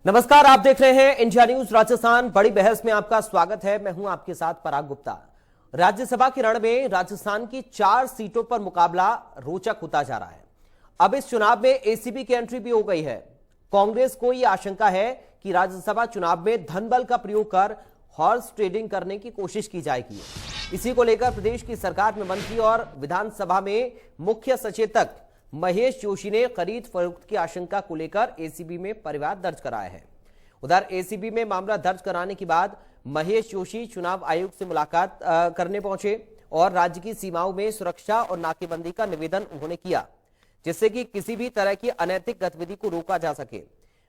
नमस्कार, आप देख रहे हैं इंडिया न्यूज राजस्थान। बड़ी बहस में आपका स्वागत है। मैं हूं आपके साथ पराग गुप्ता। राज्यसभा के रण में राजस्थान की 4 सीटों पर मुकाबला रोचक होता जा रहा है। अब इस चुनाव में एसीबी की एंट्री भी हो गई है। कांग्रेस को यह आशंका है कि राज्यसभा चुनाव में धन बल का प्रयोग कर हॉर्स ट्रेडिंग करने की कोशिश की जाएगी। इसी को लेकर प्रदेश की सरकार में मंत्री और विधानसभा में मुख्य सचेतक महेश जोशी ने खरीद फरोख्त की आशंका को लेकर एसीबी में परिवाद दर्ज कराया है। उधर एसीबी में मामला दर्ज कराने के बाद महेश जोशी चुनाव आयोग से मुलाकात करने पहुंचे और राज्य की सीमाओं में सुरक्षा और नाकेबंदी का निवेदन उन्होंने किया, जिससे कि किसी भी तरह की अनैतिक गतिविधि को रोका जा सके।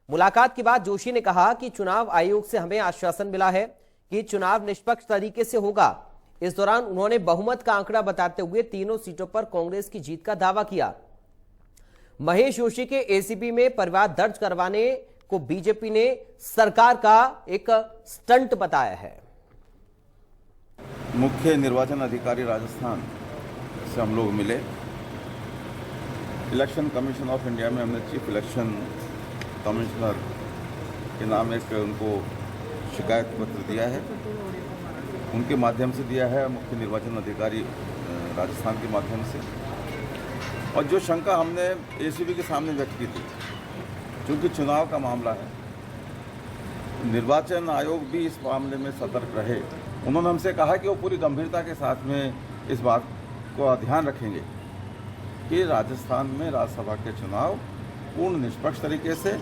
मुलाकात के बाद जोशी ने कहा कि चुनाव आयोग से हमें आश्वासन मिला है कि चुनाव निष्पक्ष तरीके से होगा। इस दौरान उन्होंने बहुमत का आंकड़ा बताते हुए तीनों सीटों पर कांग्रेस की जीत का दावा किया। महेश जोशी के एसीबी में परिवाद दर्ज करवाने को बीजेपी ने सरकार का एक स्टंट बताया है। मुख्य निर्वाचन अधिकारी राजस्थान से हम लोग मिले। इलेक्शन कमीशन ऑफ इंडिया में हमने चीफ इलेक्शन कमिश्नर के नाम एक उनको शिकायत पत्र दिया है, उनके माध्यम से दिया है, मुख्य निर्वाचन अधिकारी राजस्थान के माध्यम से। और जो शंका हमने एसीबी के सामने व्यक्त की थी, क्योंकि चुनाव का मामला है, निर्वाचन आयोग भी इस मामले में सतर्क रहे। उन्होंने हमसे कहा कि वो पूरी गंभीरता के साथ में इस बात को ध्यान रखेंगे कि राजस्थान में राज्यसभा के चुनाव पूर्ण निष्पक्ष तरीके से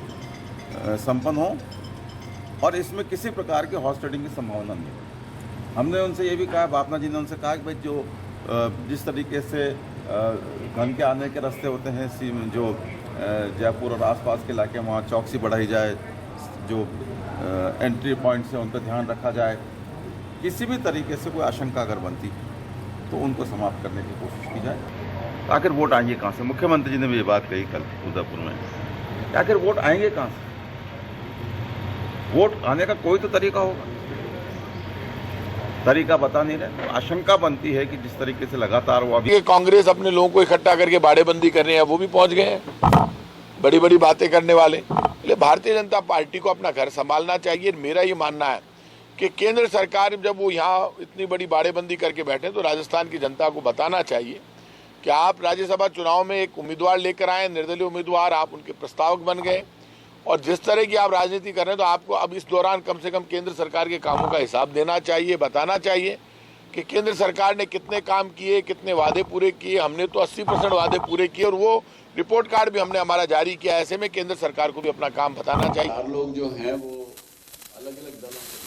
संपन्न हो और इसमें किसी प्रकार के हॉर्स ट्रेडिंग की संभावना नहीं। हमने उनसे ये भी कहा, बापना जी ने उनसे कहा कि भाई जो जिस तरीके से धन के आने के रास्ते होते हैं, जो जयपुर और आसपास के इलाके, वहाँ चौकसी बढ़ाई जाए, जो एंट्री पॉइंट्स हैं उन पर ध्यान रखा जाए। किसी भी तरीके से कोई आशंका अगर बनती है तो उनको समाप्त करने की कोशिश की जाए। आखिर वोट आएंगे कहाँ से? मुख्यमंत्री जी ने भी ये बात कही कल उदयपुर में। आखिर वोट आएंगे कहाँ से? वोट आने का कोई तो तरीका होगा, तरीका बता नहीं रहे। तो आशंका बनती है कि जिस तरीके से लगातार वो अभी कांग्रेस अपने लोगों को इकट्ठा करके बाड़ेबंदी कर रहे हैं, वो भी पहुंच गए हैं बड़ी बड़ी बातें करने वाले। इसलिए भारतीय जनता पार्टी को अपना घर संभालना चाहिए। मेरा ये मानना है कि केंद्र सरकार जब वो यहाँ इतनी बड़ी बाड़ेबंदी करके बैठे तो राजस्थान की जनता को बताना चाहिए कि आप राज्यसभा चुनाव में एक उम्मीदवार लेकर आए, निर्दलीय उम्मीदवार, आप उनके प्रस्तावक बन गए और जिस तरह की आप राजनीति कर रहे हैं तो आपको अब इस दौरान कम से कम केंद्र सरकार के कामों का हिसाब देना चाहिए, बताना चाहिए कि केंद्र सरकार ने कितने काम किए, कितने वादे पूरे किए। हमने तो 80% वादे पूरे किए और वो रिपोर्ट कार्ड भी हमने हमारा जारी किया। ऐसे में केंद्र सरकार को भी अपना काम बताना चाहिए। 4 लोग जो हैं वो अलग अलग दलों से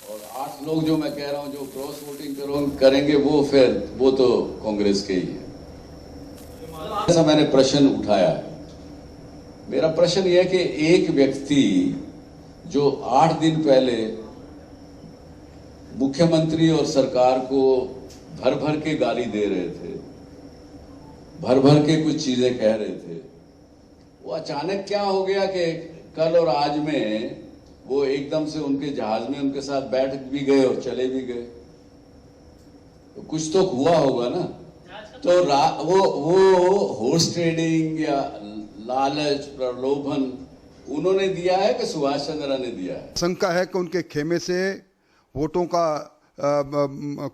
और 8 लोग जो मैं कह रहा हूँ जो क्रॉस वोटिंग करेंगे वो तो कांग्रेस के ही है। ऐसा मैंने प्रश्न उठाया है। मेरा प्रश्न यह है कि एक व्यक्ति जो 8 दिन पहले मुख्यमंत्री और सरकार को भर भर के गाली दे रहे थे, भर भर के कुछ चीजें कह रहे थे, वो अचानक क्या हो गया कि कल और आज में वो एकदम से उनके जहाज में उनके साथ बैठ भी गए और चले भी गए। तो कुछ तो हुआ होगा ना। तो वो हॉर्स ट्रेडिंग या लालच, प्रलोभन उन्होंने दिया है कि सुभाष चंद्र ने दिया है? शंका है कि उनके खेमे से वोटों का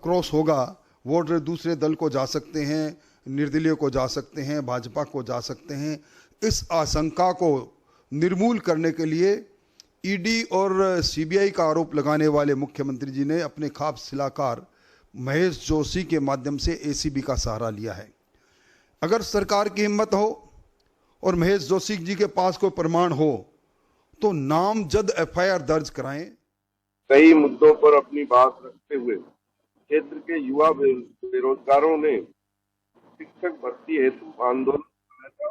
क्रॉस होगा, वोट दूसरे दल को जा सकते हैं, निर्दलीय को जा सकते हैं, भाजपा को जा सकते हैं। इस आशंका को निर्मूल करने के लिए ईडी और सीबीआई का आरोप लगाने वाले मुख्यमंत्री जी ने अपने खास सलाहकार महेश जोशी के माध्यम से एसीबी का सहारा लिया है। अगर सरकार की हिम्मत हो और महेश जोशी जी के पास कोई प्रमाण हो तो नामजद एफआईआर दर्ज कराएं। कई मुद्दों पर अपनी बात रखते हुए क्षेत्र के युवा बेरोजगारों ने शिक्षक भर्ती हेतु आंदोलन किया था।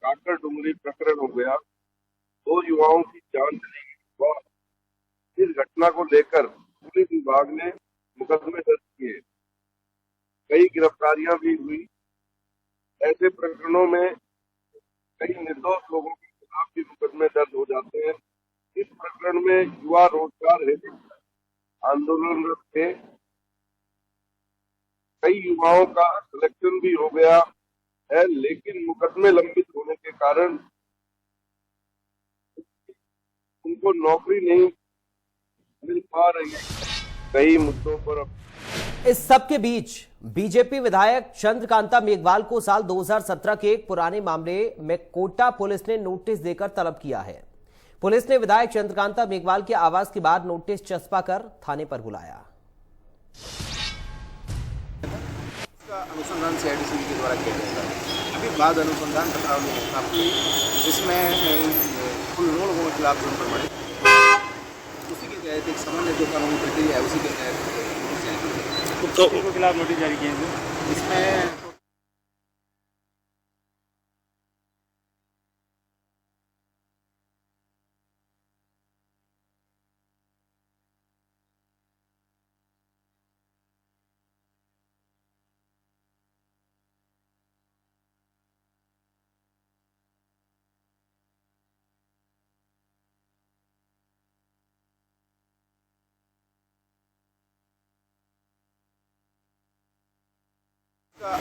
काकर डुंगरी प्रकरण हो गया, 2 युवाओं की जान चली गई। इस घटना को लेकर पुलिस विभाग ने मुकदमे दर्ज किए, कई गिरफ्तारियां भी हुई। ऐसे प्रकरणों में कई निर्दोष लोगों के खिलाफ भी मुकदमे दर्ज हो जाते हैं। इस प्रकरण में युवा रोजगार हेतु आंदोलनरत थे, कई युवाओं का सिलेक्शन भी हो गया। है, लेकिन मुकदमे लंबित होने के कारण उनको नौकरी नहीं मिल पा रही है। कई मुद्दों पर इस सब के बीच बीजेपी विधायक चंद्रकांता मेघवाल को साल 2017 के एक पुराने मामले में कोटा पुलिस ने नोटिस देकर तलब किया है। पुलिस ने विधायक चंद्रकांता मेघवाल के आवास के बाद नोटिस चस्पा कर थाने पर बुलाया। अनुसंधान सीआईडी के द्वारा किया जाएगा। अभी बाद अनुसंधान आपकी जिसमें कुल 9 लोगों के खिलाफ जुर्म प्रमाणित उसी के तहत एक सामान्य जो कानूनी प्रक्रिया है उसी के तहत के खिलाफ नोटिस जारी किए हैं। इसमें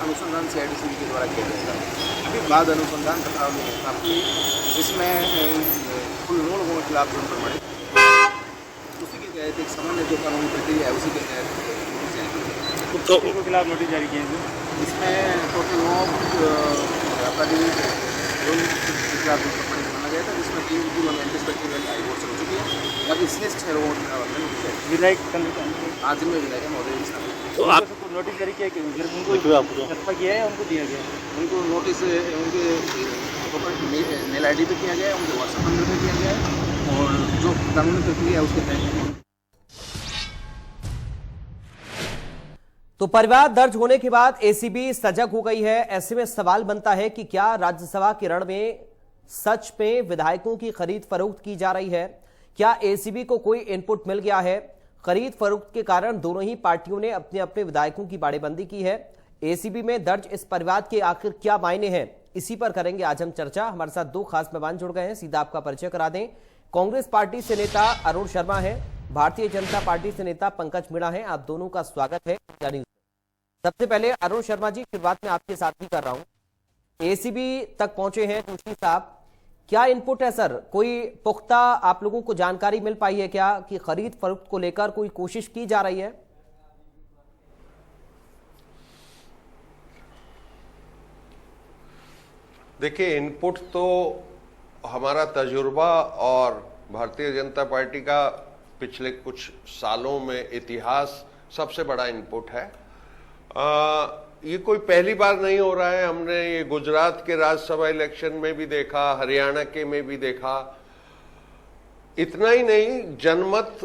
अनुसंधान सीआईडी के द्वारा किया जाएगा। अभी बाद अनुसंधान आपकी जिसमें कुल 9 लोगों के खिलाफ जुर्म प्रमाणित उसी के तहत एक सामान्य जो कानूनी प्रक्रिया है उसी के तहत के खिलाफ नोटिस जारी किए हैं। इसमें टोटल 9 अपराधी के खिलाफ जुर्म प्रमाणित माना गया था, जिसमें 3 एंटीस्पेक्टिव हाईकोर्ट से हो चुकी है। बाकी शेष 6 लोगों के विधायक आज में विधायक महोदय तो आप नोटिस जारी किया कि उनको चस्पा किया है, उनको दिया गया, उनको नोटिस उनके मेल आईडी पे किया गया है, उनके व्हाट्सएप नंबर पे किया गया है और जो कानूनी प्रक्रिया है उसके तहत। तो परिवार दर्ज होने के बाद एसीबी सजग हो गई है। ऐसे में सवाल बनता है कि क्या राज्यसभा के रण में सच में विधायकों की खरीद फरोख्त की जा रही है? क्या एसीबी को कोई इनपुट मिल गया है? खरीद फरोख्त के कारण दोनों ही पार्टियों ने अपने अपने विधायकों की बाड़ेबंदी की है। एसीबी में दर्ज इस परिवाद के आखिर क्या मायने हैं, इसी पर करेंगे आज हम चर्चा। हमारे साथ 2 खास मेहमान जुड़ गए हैं, सीधा आपका परिचय करा दें। कांग्रेस पार्टी से नेता अरुण शर्मा है, भारतीय जनता पार्टी से नेता पंकज मीणा है। आप दोनों का स्वागत है। सबसे पहले अरुण शर्मा जी, शुरुआत में आपके साथ ही कर रहा हूं। एसीबी तक पहुंचे हैं जोशी साहब, क्या इनपुट है सर? कोई पुख्ता आप लोगों को जानकारी मिल पाई है क्या कि खरीद फरोख्त को लेकर कोई कोशिश की जा रही है? देखिए, इनपुट तो हमारा तजुर्बा और भारतीय जनता पार्टी का पिछले कुछ सालों में इतिहास सबसे बड़ा इनपुट है। ये कोई पहली बार नहीं हो रहा है। हमने ये गुजरात के राज्यसभा इलेक्शन में भी देखा, हरियाणा के में भी देखा। इतना ही नहीं, जनमत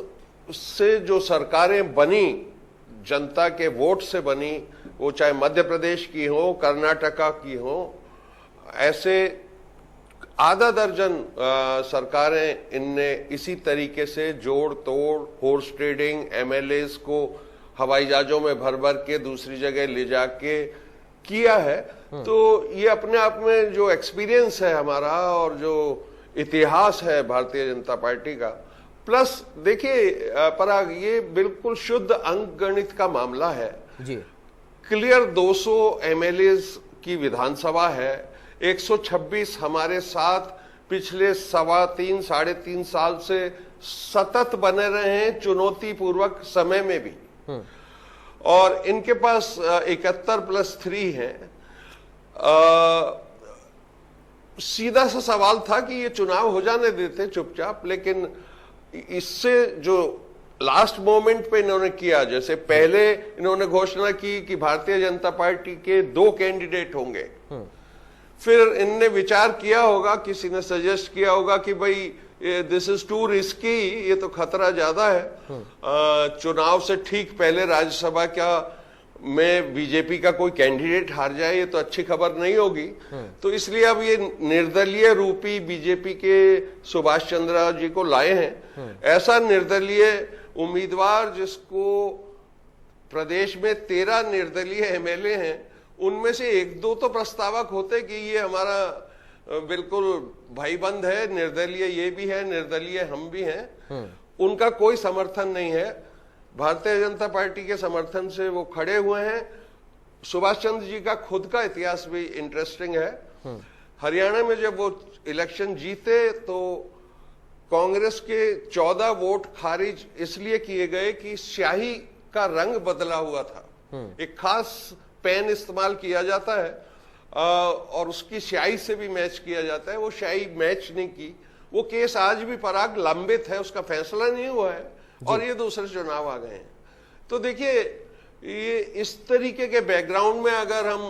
से जो सरकारें बनी, जनता के वोट से बनी, वो चाहे मध्य प्रदेश की हो, कर्नाटका की हो, ऐसे आधा दर्जन सरकारें इनने इसी तरीके से जोड़ तोड़, हॉर्स ट्रेडिंग, एमएलएस को हवाई जहाजों में भर भर के दूसरी जगह ले जाके किया है। तो ये अपने आप में जो एक्सपीरियंस है हमारा और जो इतिहास है भारतीय जनता पार्टी का, प्लस देखिए पराग, ये बिल्कुल शुद्ध अंक गणित का मामला है जी। क्लियर 200 एमएलएस की विधानसभा है, 126 हमारे साथ पिछले 3.25 साढ़े 3 साल से सतत बने रहे हैं, चुनौतीपूर्वक समय में भी। और इनके पास 71+3 है। सीधा सा सवाल था कि ये चुनाव हो जाने देते चुपचाप, लेकिन इससे जो लास्ट मोमेंट पे इन्होंने किया, जैसे पहले इन्होंने घोषणा की कि भारतीय जनता पार्टी के 2 कैंडिडेट होंगे, फिर इनने विचार किया होगा, किसी ने सजेस्ट किया होगा कि भाई दिस इज टू रिस्की, ये तो खतरा ज्यादा है। चुनाव से ठीक पहले राज्यसभा क्या में बीजेपी का कोई कैंडिडेट हार जाए, ये तो अच्छी खबर नहीं होगी। तो इसलिए अब ये निर्दलीय रूपी बीजेपी के सुभाष चंद्र जी को लाए हैं। ऐसा निर्दलीय उम्मीदवार जिसको प्रदेश में 13 निर्दलीय एमएलए हैं, उनमें से 1-2 तो प्रस्तावक होते कि ये हमारा बिल्कुल भाईबंद है, निर्दलीय ये भी है, निर्दलीय हम भी हैं। उनका कोई समर्थन नहीं है। भारतीय जनता पार्टी के समर्थन से वो खड़े हुए हैं। सुभाष चंद्र जी का खुद का इतिहास भी इंटरेस्टिंग है। हरियाणा में जब वो इलेक्शन जीते तो कांग्रेस के 14 वोट खारिज इसलिए किए गए कि स्याही का रंग बदला हुआ था। एक खास पेन इस्तेमाल किया जाता है और उसकी स्याही से भी मैच किया जाता है, वो स्याही मैच नहीं की। वो केस आज भी पराग लंबित है, उसका फैसला नहीं हुआ है और ये दूसरे चुनाव आ गए हैं। तो देखिए, ये इस तरीके के बैकग्राउंड में अगर हम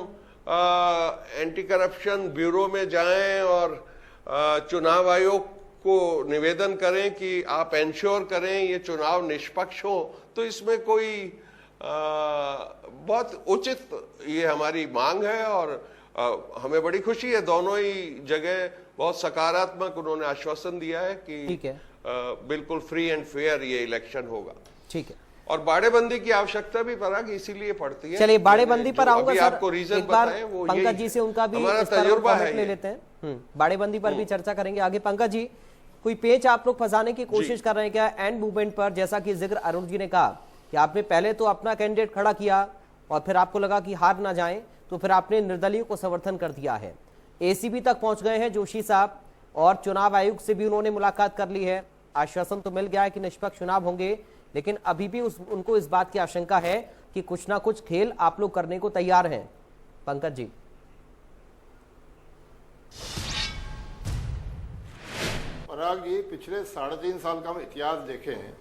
एंटी करप्शन ब्यूरो में जाएं और चुनाव आयोग को निवेदन करें कि आप इंश्योर करें ये चुनाव निष्पक्ष हो, तो इसमें कोई बहुत उचित ये हमारी मांग है और हमें बड़ी खुशी है। दोनों ही जगह बहुत सकारात्मक उन्होंने आश्वासन दिया है कि ठीक है, बिल्कुल फ्री एंड फेयर ये इलेक्शन होगा। ठीक है, और बाड़ेबंदी की आवश्यकता भी पराग इसीलिए पड़ती है। चलिए बाड़ेबंदी पर आऊंगा सर, आपको रीजन एक बार बताएं, वो पंकज जी से उनका भी हमारा इस पर तजुर्बा कमेंट है ले लेते हैं। बाड़ेबंदी पर भी चर्चा करेंगे आगे। पंकज जी, कोई पेच आप लोग फंसाने की कोशिश कर रहे हैं क्या एंड मूवमेंट पर? जैसा कि जिक्र अरुण जी ने कहा कि आपने पहले तो अपना कैंडिडेट खड़ा किया और फिर आपको लगा कि हार ना जाए तो फिर आपने निर्दलीय को समर्थन कर दिया है। एसीबी तक पहुंच गए हैं जोशी साहब और चुनाव आयोग से भी उन्होंने मुलाकात कर ली है। आश्वासन तो मिल गया है कि निष्पक्ष चुनाव होंगे, लेकिन अभी भी उनको इस बात की आशंका है कि कुछ ना कुछ खेल आप लोग करने को तैयार हैं। पंकज जी, पराग जी, पिछले 3.5 साल का हम इतिहास देखे हैं।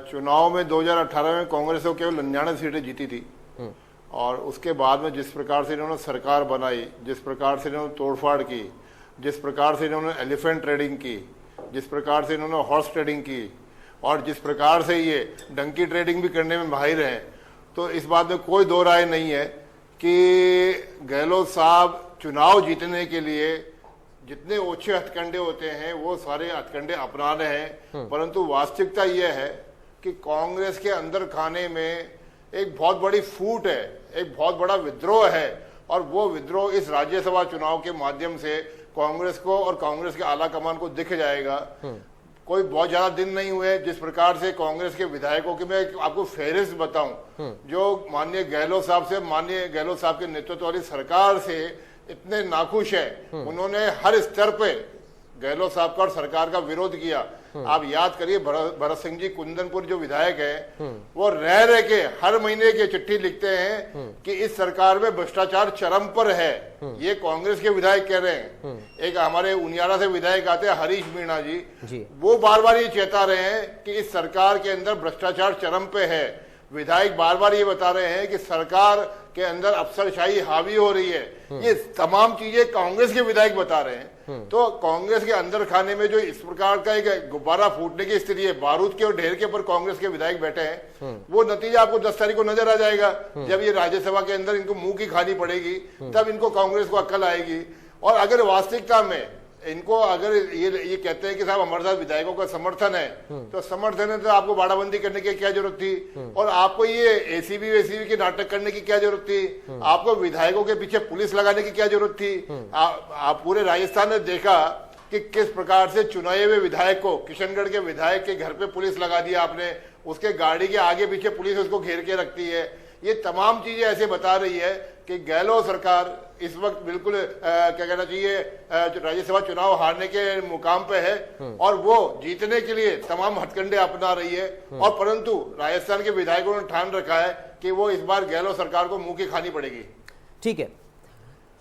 चुनाव में 2018 में कांग्रेस को केवल 99 सीटें जीती थी और उसके बाद में जिस प्रकार से इन्होंने सरकार बनाई, जिस प्रकार से इन्होंने तोड़फाड़ की, जिस प्रकार से इन्होंने एलिफेंट ट्रेडिंग की, जिस प्रकार से इन्होंने हॉर्स ट्रेडिंग की और जिस प्रकार से ये डंकी ट्रेडिंग भी करने में माहिर हैं, तो इस बात में कोई दो राय नहीं है कि गहलोत साहब चुनाव जीतने के लिए जितने ओछे हथकंडे होते हैं वो सारे हथकंडे अपना रहे हैं। परंतु वास्तविकता यह है कि कांग्रेस के अंदर खाने में एक बहुत बड़ी फूट है, एक बहुत बड़ा विद्रोह है और वो विद्रोह इस राज्यसभा चुनाव के माध्यम से कांग्रेस को और कांग्रेस के आला कमान को दिख जाएगा। कोई बहुत ज्यादा दिन नहीं हुए जिस प्रकार से कांग्रेस के विधायकों की मैं आपको फहरिस्त बताऊं जो माननीय गहलोत साहब के नेतृत्व वाली सरकार से इतने नाखुश है। उन्होंने हर स्तर पे गहलोत साहब का और सरकार का विरोध किया। आप याद करिए, भरत सिंह जी कुंदनपुर जो विधायक है वो रह के हर महीने की चिट्ठी लिखते हैं कि इस सरकार में भ्रष्टाचार चरम पर है। ये कांग्रेस के विधायक कह रहे हैं। एक हमारे उनियारा से विधायक आते हैं हरीश मीणा जी, वो बार बार ये चेता रहे हैं कि इस सरकार के अंदर भ्रष्टाचार चरम पे है। विधायक बार बार ये बता रहे हैं कि सरकार के अंदर अफसरशाही हावी हो रही है। ये तमाम चीजें कांग्रेस के विधायक बता रहे हैं। तो कांग्रेस के अंदर खाने में जो इस प्रकार का एक गुब्बारा फूटने की स्थिति है, बारूद के और ढेर के ऊपर कांग्रेस के विधायक बैठे हैं, वो नतीजा आपको 10 तारीख को नजर आ जाएगा। जब ये राज्यसभा के अंदर इनको मुंह की खानी पड़ेगी तब इनको कांग्रेस को अक्ल आएगी। और अगर वास्तविकता में इनको अगर ये कहते हैं कि साहब हमारे साथ विधायकों का समर्थन है, तो समर्थन है तो आपको बाड़ाबंदी करने की क्या जरूरत थी और आपको ये एसीबी के नाटक करने की क्या जरूरत थी? आपको विधायकों के पीछे पुलिस लगाने की क्या जरूरत थी? आप पूरे राजस्थान ने देखा कि किस प्रकार से चुनाए हुए विधायक को, किशनगढ़ के विधायक के घर पे पुलिस लगा दिया आपने, उसके गाड़ी के आगे पीछे पुलिस उसको घेर के रखती है। ये तमाम चीजें ऐसे बता रही है कि गहलोत सरकार इस वक्त बिल्कुल क्या कहना चाहिए राज्यसभा चुनाव हारने के मुकाम पे है और वो जीतने के लिए तमाम हथकंडे अपना रही है। और परंतु राजस्थान के विधायकों ने ठान रखा है कि वो इस बार गहलोत सरकार को मुंह की खानी पड़ेगी। ठीक है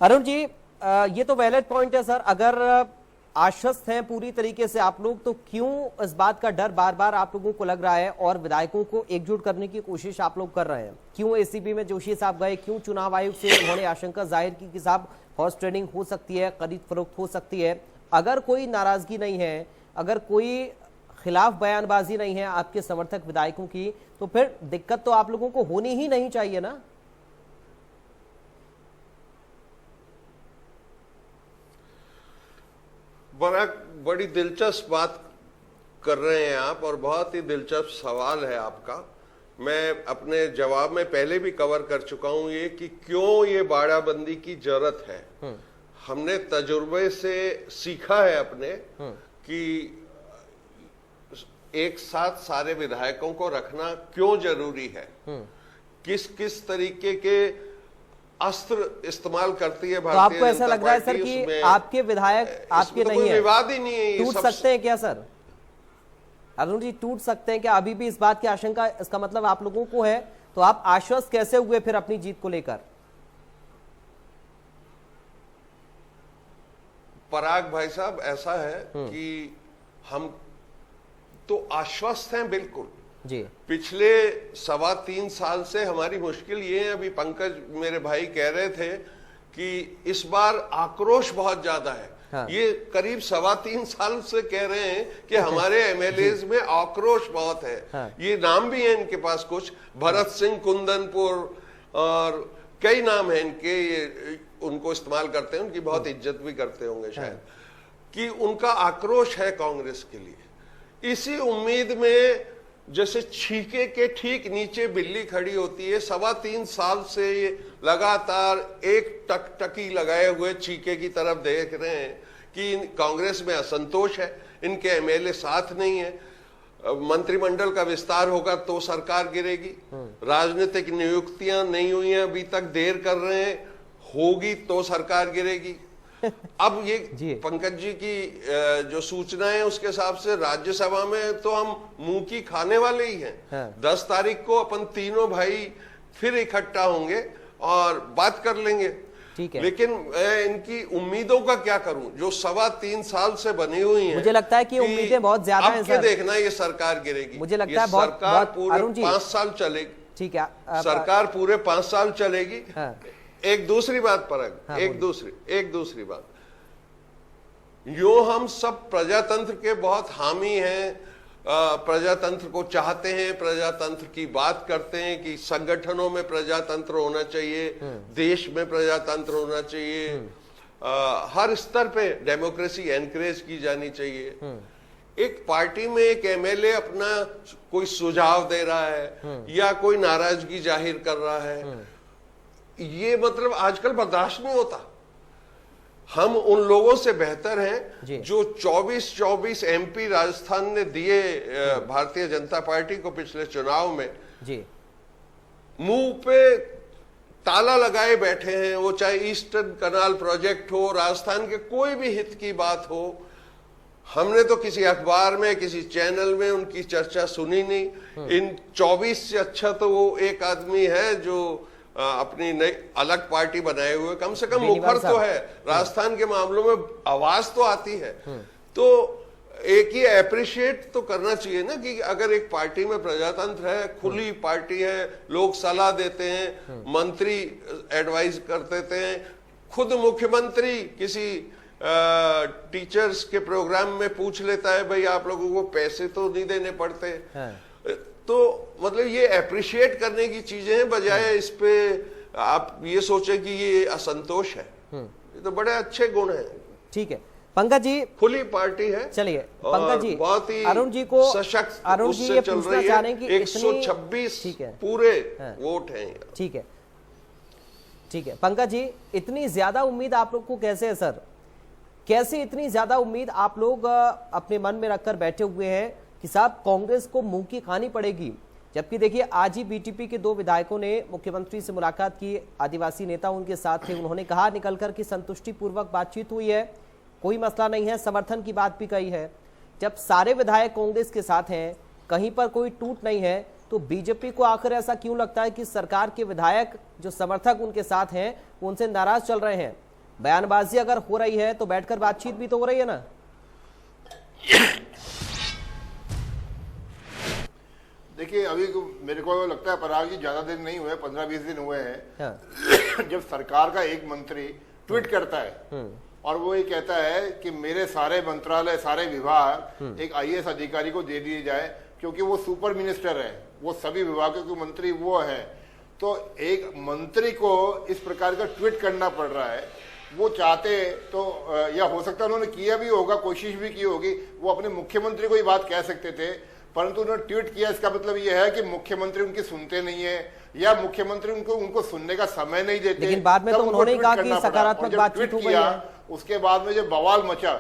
अरुण जी, ये तो वैलिड पॉइंट है सर। अगर आश्वस्त हैं पूरी तरीके से आप लोग, तो क्यों इस बात का डर बार बार आप लोगों को लग रहा है और विधायकों को एकजुट करने की कोशिश आप लोग कर रहे हैं? क्यों एसीबी में जोशी साहब गए? क्यों चुनाव आयोग से उन्होंने आशंका जाहिर की कि साहब हॉर्स ट्रेडिंग हो सकती है, खरीद फरोख्त हो सकती है? अगर कोई नाराजगी नहीं है, अगर कोई खिलाफ बयानबाजी नहीं है आपके समर्थक विधायकों की, तो फिर दिक्कत तो आप लोगों को होनी ही नहीं चाहिए ना। बड़ी दिलचस्प बात कर रहे हैं आप और बहुत ही दिलचस्प सवाल है आपका। मैं अपने जवाब में पहले भी कवर कर चुका हूं ये कि क्यों ये बाड़ाबंदी की जरूरत है। हमने तजुर्बे से सीखा है अपने कि एक साथ सारे विधायकों को रखना क्यों जरूरी है, किस किस तरीके के अस्त्र इस्तेमाल करती है तो भारतीय आपको ऐसा जनता लग रहा है सर पार्टी, कि उसमें आपके विधायक आपके इसमें तो नहीं कोई है, विवाद ही नहीं है, ये टूट सब सकते हैं क्या सर? अरुण जी, टूट सकते हैं क्या? अभी भी इस बात की आशंका, इसका मतलब आप लोगों को है, तो आप आश्वस्त कैसे हुए फिर अपनी जीत को लेकर? पराग भाई साहब, ऐसा है कि हम तो आश्वस्त हैं बिल्कुल जी। पिछले 3.25 साल से हमारी मुश्किल ये है, अभी पंकज मेरे भाई कह रहे थे कि इस बार आक्रोश बहुत ज्यादा है। हाँ। ये करीब 3.25 साल से कह रहे हैं कि हमारे एमएलएज में आक्रोश बहुत है। हाँ। ये नाम भी है इनके पास, कुछ भरत सिंह कुंदनपुर और कई नाम है इनके, ये उनको इस्तेमाल करते हैं, उनकी बहुत इज्जत भी करते होंगे शायद, कि उनका आक्रोश है कांग्रेस के लिए। इसी उम्मीद में जैसे छीके के ठीक नीचे बिल्ली खड़ी होती है, 3.25 साल से ये लगातार एक टकटकी लगाए हुए छीके की तरफ देख रहे हैं कि कांग्रेस में असंतोष है, इनके एमएलए साथ नहीं है, मंत्रिमंडल का विस्तार होगा तो सरकार गिरेगी, राजनीतिक नियुक्तियां नहीं हुई हैं अभी तक, देर कर रहे हैं, होगी तो सरकार गिरेगी। अब ये पंकज जी की जो सूचना है उसके हिसाब से राज्यसभा में तो हम मुंह की खाने वाले ही हैं। हाँ। 10 तारीख को अपन तीनों भाई फिर इकट्ठा होंगे और बात कर लेंगे। ठीक है। लेकिन मैं इनकी उम्मीदों का क्या करूं जो 3.25 साल से बनी हुई हैं। मुझे लगता है कि उम्मीदें बहुत ज्यादा हैं सर। देखना ये सरकार गिरेगी, मुझे लगता है सरकार पूरे अरुण जी 5 साल चलेगी। ठीक है, सरकार पूरे 5 साल चलेगी। हाँ। एक दूसरी बात पराग, हाँ, एक दूसरी बात, यो हम सब प्रजातंत्र के बहुत हामी हैं, प्रजातंत्र को चाहते हैं, प्रजातंत्र की बात करते हैं कि संगठनों में प्रजातंत्र होना चाहिए, देश में प्रजातंत्र होना चाहिए, हर स्तर पे डेमोक्रेसी एनकरेज की जानी चाहिए। एक पार्टी में एक एमएलए अपना कोई सुझाव दे रहा है या कोई नाराजगी जाहिर कर रहा है, ये मतलब आजकल बर्दाश्त नहीं होता। हम उन लोगों से बेहतर हैं जो 24 एमपी राजस्थान ने दिए भारतीय जनता पार्टी को पिछले चुनाव में जी। मुंह पे ताला लगाए बैठे हैं, वो चाहे ईस्टर्न कनाल प्रोजेक्ट हो, राजस्थान के कोई भी हित की बात हो, हमने तो किसी अखबार में किसी चैनल में उनकी चर्चा सुनी नहीं। इन 24 से अच्छा तो वो एक आदमी है जो अपनी नई अलग पार्टी बनाए हुए, कम से कम मुखर तो है, राजस्थान के मामलों में आवाज तो आती है। तो एक ही अप्रिशिएट तो करना चाहिए ना कि अगर एक पार्टी में प्रजातंत्र है, खुली पार्टी है, लोग सलाह देते हैं, मंत्री एडवाइस कर देते हैं, खुद मुख्यमंत्री किसी टीचर्स के प्रोग्राम में पूछ लेता है भाई आप लोगों को पैसे तो नहीं देने पड़ते। तो मतलब ये अप्रिशिएट करने की चीजें हैं, बजाय इस पे आप ये सोचे कि ये असंतोष है। ये तो बड़े अच्छे गुण हैं। ठीक है पंकज जी, खुली पार्टी है। चलिए पंकज जी, बहुत ही अरुण जी को सशक्त, अरुण जी ये पूछना चाह रहे हैं कि 126 पूरे वोट हैं। ठीक है, ठीक है पंकज जी, इतनी ज्यादा उम्मीद आप लोग को कैसे है सर? कैसे इतनी ज्यादा उम्मीद आप लोग अपने मन में रखकर बैठे हुए हैं कि साहब कांग्रेस को मुंह की खानी पड़ेगी? जबकि देखिए आज ही बीटीपी के 2 विधायकों ने मुख्यमंत्री से मुलाकात की, आदिवासी नेता उनके साथ थे, उन्होंने कहा निकलकर कि संतुष्टि पूर्वक बातचीत हुई है, कोई मसला नहीं है, समर्थन की बात भी कही है। जब सारे विधायक कांग्रेस के साथ हैं, कहीं पर कोई टूट नहीं है, तो बीजेपी को आखिर ऐसा क्यों लगता है कि सरकार के विधायक जो समर्थक उनके साथ हैं वो उनसे नाराज चल रहे हैं? बयानबाजी अगर हो रही है तो बैठकर बातचीत भी तो हो रही है ना? देखिए अभी मेरे को लगता है पराग जी ज्यादा दिन नहीं हुए, 15-20 दिन हुए हैं जब सरकार का एक मंत्री ट्वीट करता है और वो ये कहता है कि मेरे सारे मंत्रालय, सारे विभाग एक आईएएस अधिकारी को दे दिए जाए क्योंकि वो सुपर मिनिस्टर है, वो सभी विभागों के मंत्री वो है। तो एक मंत्री को इस प्रकार का ट्वीट करना पड़ रहा है। वो चाहते तो या हो सकता है उन्होंने किया भी होगा, कोशिश भी की होगी, वो अपने मुख्यमंत्री को ये बात कह सकते थे, परंतु उन्होंने ट्वीट किया। इसका मतलब ये है कि मुख्यमंत्री उनकी सुनते नहीं है या मुख्यमंत्री उनको सुनने का समय नहीं देते। लेकिन बाद में तो उन्होंने कहा कि सकारात्मक बातचीत हो गई है। उसके बाद में जब बवाल मचा,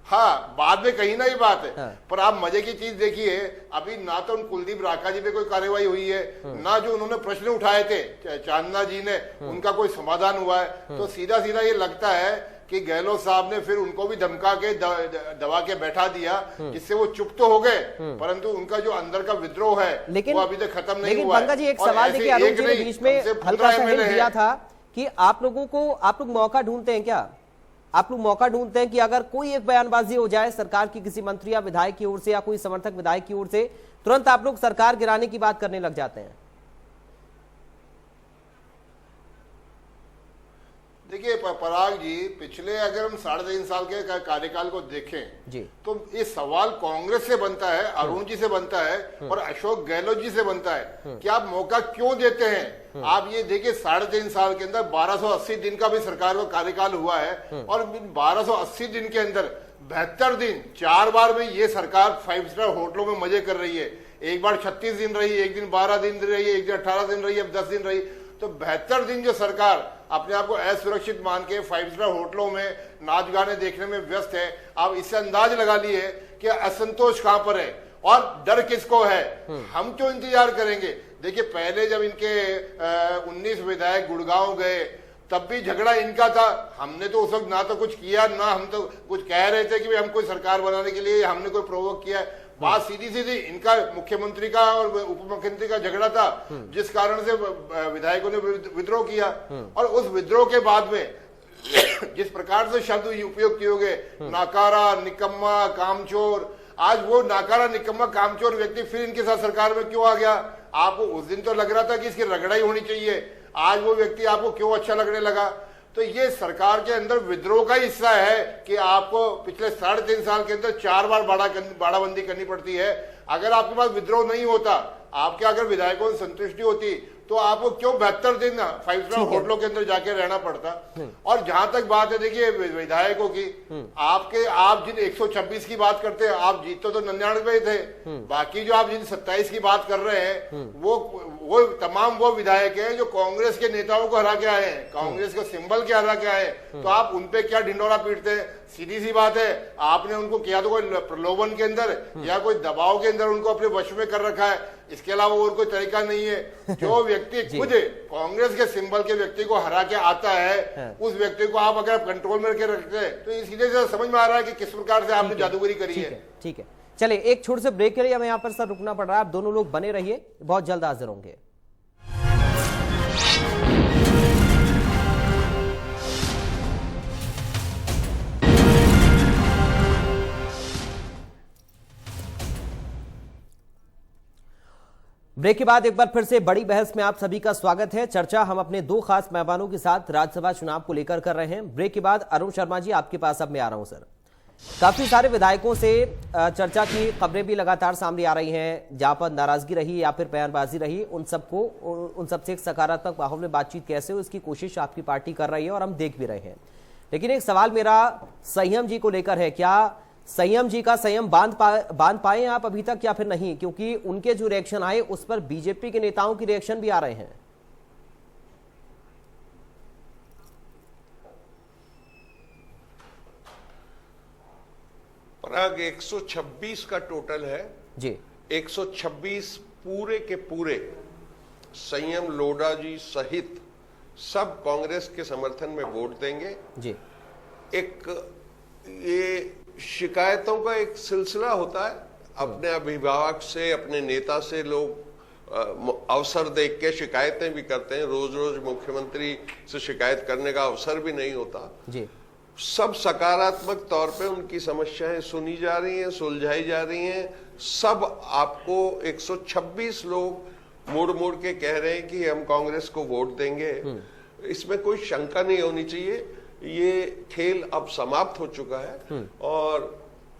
हाँ, बाद में कहीं ना ही बात है। हाँ। पर आप मजे की चीज देखिए, अभी ना तो उन कुलदीप राका जी पे कोई कार्रवाई हुई है, ना जो उन्होंने प्रश्न उठाए थे चांदना जी ने, उनका कोई समाधान हुआ है। तो सीधा सीधा ये लगता है कि गहलोत साहब ने फिर उनको भी धमका के दबा के बैठा दिया, जिससे वो चुप तो हो गए, परंतु उनका जो अंदर का विद्रोह है वो अभी तक खत्म नहीं हुआ है। लेकिन जी एक सवाल देखिए, अरुण जी ने बीच में हल्का सा हिंट दिया था कि आप लोग मौका ढूंढते हैं क्या? आप लोग मौका ढूंढते हैं कि अगर कोई एक बयानबाजी हो जाए सरकार की किसी मंत्री या विधायक की ओर से या कोई समर्थक विधायक की ओर से, तुरंत आप लोग सरकार गिराने की बात करने लग जाते हैं। देखिए पराग जी, पिछले अगर हम 3.5 साल के कार्यकाल को देखें जी, तो ये सवाल कांग्रेस से बनता है, अरुण जी से बनता है और अशोक गहलोत जी से बनता है कि आप मौका क्यों देते हैं। आप ये देखिए 3.5 साल के अंदर 1280 दिन का भी सरकार का कार्यकाल हुआ है और 1280 दिन के अंदर 72 दिन 4 बार में ये सरकार 5 स्टार होटलों में मजे कर रही है। एक बार 36 दिन रही, एक दिन 12 दिन रही, एक दिन 18 दिन रही, अब 10 दिन रही। तो 72 दिन जो सरकार अपने आप को असुरक्षित मान के 5 स्टार होटलों में नाच गाने देखने में व्यस्त है, आप इससे अंदाज लगा लिए कि असंतोष कहां पर है और डर किसको है। हम क्यों इंतजार करेंगे? देखिए पहले जब इनके 19 विधायक गुड़गांव गए तब भी झगड़ा इनका था। हमने तो उस वक्त ना तो कुछ किया, ना हम तो कुछ कह रहे थे कि हम कोई सरकार बनाने के लिए हमने कोई प्रोवोक किया है। बात सीधी सीधी इनका मुख्यमंत्री का और उप मुख्यमंत्री का झगड़ा था, जिस कारण से विधायकों ने विद्रोह किया। और उस विद्रोह के बाद में जिस प्रकार से शब्द उपयोग किए गए, नाकारा, निकम्मा, कामचोर, आज वो नाकारा, निकम्मा, कामचोर व्यक्ति फिर इनके साथ सरकार में क्यों आ गया? आपको उस दिन तो लग रहा था कि इसकी रगड़ाई होनी चाहिए, आज वो व्यक्ति आपको क्यों अच्छा लगने लगा? तो ये सरकार के अंदर विद्रोह का हिस्सा है कि आपको पिछले 3.5 साल के अंदर 4 बार बाड़ाबंदी करनी पड़ती है। अगर आपके पास विद्रोह नहीं होता, आपके अगर विधायकों से संतुष्टि होती, तो आपको क्यों 72 दिन 5 स्टार होटलों के अंदर जाके रहना पड़ता? और जहां तक बात है देखिए विधायकों की, आप जिन 126 की बात करते हैं, आप जीते तो 99 थे, बाकी जो आप जिन 27 की बात कर रहे हैं वो तमाम वो विधायक हैं जो कांग्रेस के नेताओं को हरा के आए हैं, कांग्रेस के सिंबल के हरा के आए हैं। तो आप उनपे क्या ढिंडोरा पीटते हैं? सीधी सी बात है, आपने उनको किया तो कोई प्रलोभन के अंदर या कोई दबाव के अंदर उनको अपने वश में कर रखा है, इसके अलावा और कोई तरीका नहीं है। जो व्यक्ति खुद कांग्रेस के सिंबल के व्यक्ति को हरा के आता है, उस व्यक्ति को आप अगर कंट्रोल में रखते हैं तो सीधे से समझ में आ रहा है कि किस प्रकार से आपने जादूगरी करी है। ठीक है, चलिए एक छोटे से ब्रेक के लिए हमें यहाँ पर सर रुकना पड़ रहा है। आप दोनों लोग बने रहिए, बहुत जल्द हाजिर होंगे। ब्रेक के बाद एक बार फिर से बड़ी बहस में आप सभी का स्वागत है। चर्चा हम अपने 2 खास मेहमानों के साथ राज्यसभा चुनाव को लेकर कर रहे हैं। ब्रेक के बाद अरुण शर्मा जी आपके पास अब मैं आ रहा हूं सर। काफी सारे विधायकों से चर्चा की खबरें भी लगातार सामने आ रही हैं, जहां पर नाराजगी रही या फिर बयानबाजी रही, उन सबसे एक सकारात्मक माहौल में बातचीत कैसे हो इसकी कोशिश आपकी पार्टी कर रही है और हम देख भी रहे हैं। लेकिन एक सवाल मेरा संयम जी को लेकर है, क्या संयम जी का संयम बांध पाए आप अभी तक या फिर नहीं? क्योंकि उनके जो रिएक्शन आए उस पर बीजेपी के नेताओं की रिएक्शन भी आ रहे हैं। पराग 126 का टोटल है जी। 126 पूरे के पूरे संयम लोढ़ा जी सहित सब कांग्रेस के समर्थन में वोट देंगे जी। एक ये शिकायतों का एक सिलसिला होता है, अपने अभिभावक से, अपने नेता से लोग अवसर देख के शिकायतें भी करते हैं। रोज रोज मुख्यमंत्री से शिकायत करने का अवसर भी नहीं होता जी। सब सकारात्मक तौर पे उनकी समस्याएं सुनी जा रही हैं, सुलझाई जा रही हैं। सब आपको 126 लोग मुड़ मुड़ के कह रहे हैं कि हम कांग्रेस को वोट देंगे। इसमें कोई शंका नहीं होनी चाहिए। ये खेल अब समाप्त हो चुका है और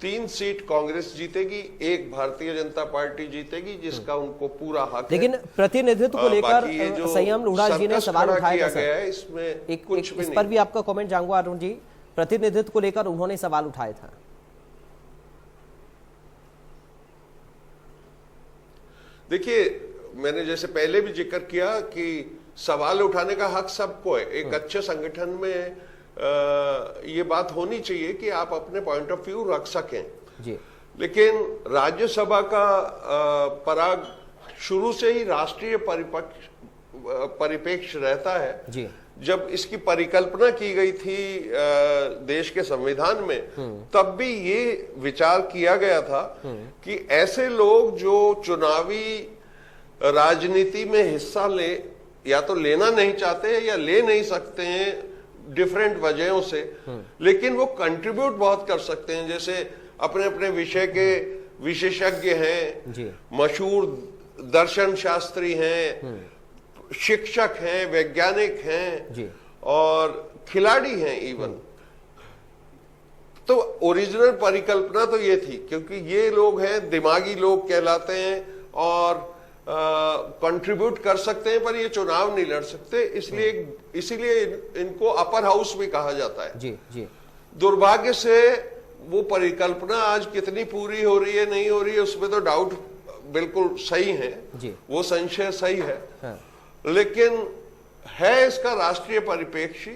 3 सीट कांग्रेस जीतेगी, 1 भारतीय जनता पार्टी जीतेगी, जिसका उनको पूरा हक है। लेकिन प्रतिनिधित्व को लेकर संयम लोढ़ा जी ने सवाल उठाया है, इसमें कुछ भी इस पर भी आपका कमेंट चाहूंगा अरुण जी। प्रतिनिधित्व को लेकर उन्होंने सवाल उठाया था। देखिए, मैंने जैसे पहले भी जिक्र किया कि सवाल उठाने का हक सबको है। एक अच्छे संगठन में ये बात होनी चाहिए कि आप अपने पॉइंट ऑफ व्यू रख सकें जी। लेकिन राज्यसभा का पराग शुरू से ही राष्ट्रीय परिप्रेक्ष्य रहता है जी। जब इसकी परिकल्पना की गई थी देश के संविधान में, तब भी ये विचार किया गया था कि ऐसे लोग जो चुनावी राजनीति में हिस्सा ले या तो लेना नहीं चाहते हैं या ले नहीं सकते हैं डिफरेंट वजहों से, लेकिन वो कंट्रीब्यूट बहुत कर सकते हैं। जैसे अपने अपने विषय के विशेषज्ञ हैं, मशहूर दर्शन शास्त्री हैं, शिक्षक हैं, वैज्ञानिक हैं और खिलाड़ी हैं इवन। तो ओरिजिनल परिकल्पना तो ये थी, क्योंकि ये लोग हैं, दिमागी लोग कहलाते हैं और कंट्रीब्यूट कर सकते हैं, पर ये चुनाव नहीं लड़ सकते, इसीलिए इनको अपर हाउस भी कहा जाता है। जी जी। दुर्भाग्य से वो परिकल्पना आज कितनी पूरी हो रही है, नहीं हो रही है, उसमें तो डाउट बिल्कुल सही है जी। वो संशय सही है। हाँ। लेकिन है इसका राष्ट्रीय परिप्रेक्ष्य,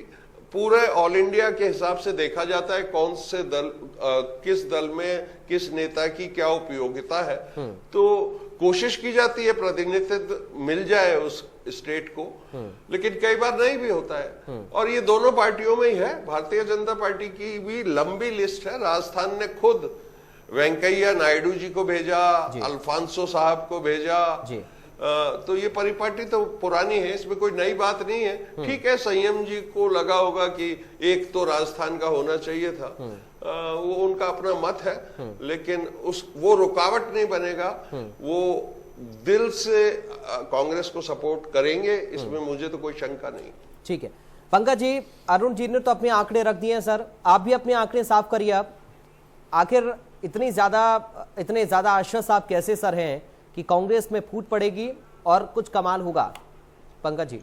पूरे ऑल इंडिया के हिसाब से देखा जाता है कौन से दल किस दल में किस नेता की क्या उपयोगिता है, तो कोशिश की जाती है प्रतिनिधित्व मिल जाए उस स्टेट को, लेकिन कई बार नहीं भी होता है। और ये दोनों पार्टियों में ही है। भारतीय जनता पार्टी की भी लंबी लिस्ट है। राजस्थान ने खुद वेंकैया नायडू जी को भेजा, अल्फांसो साहब को भेजा, तो ये परिपाटी तो पुरानी है, इसमें कोई नई बात नहीं है। ठीक है, संयम जी को लगा होगा कि एक तो राजस्थान का होना चाहिए था, वो उनका अपना मत है, लेकिन वो रुकावट नहीं बनेगा। वो दिल से कांग्रेस को सपोर्ट करेंगे, इसमें मुझे तो कोई शंका नहीं। ठीक है पंकज जी, अरुण जी ने तो अपने आंकड़े रख दिए हैं सर, आप भी अपने आंकड़े साफ करिए। आप आखिर इतने ज्यादा आश्वस्त आप कैसे सर हैं कि कांग्रेस में फूट पड़ेगी और कुछ कमाल होगा? पंकज जी।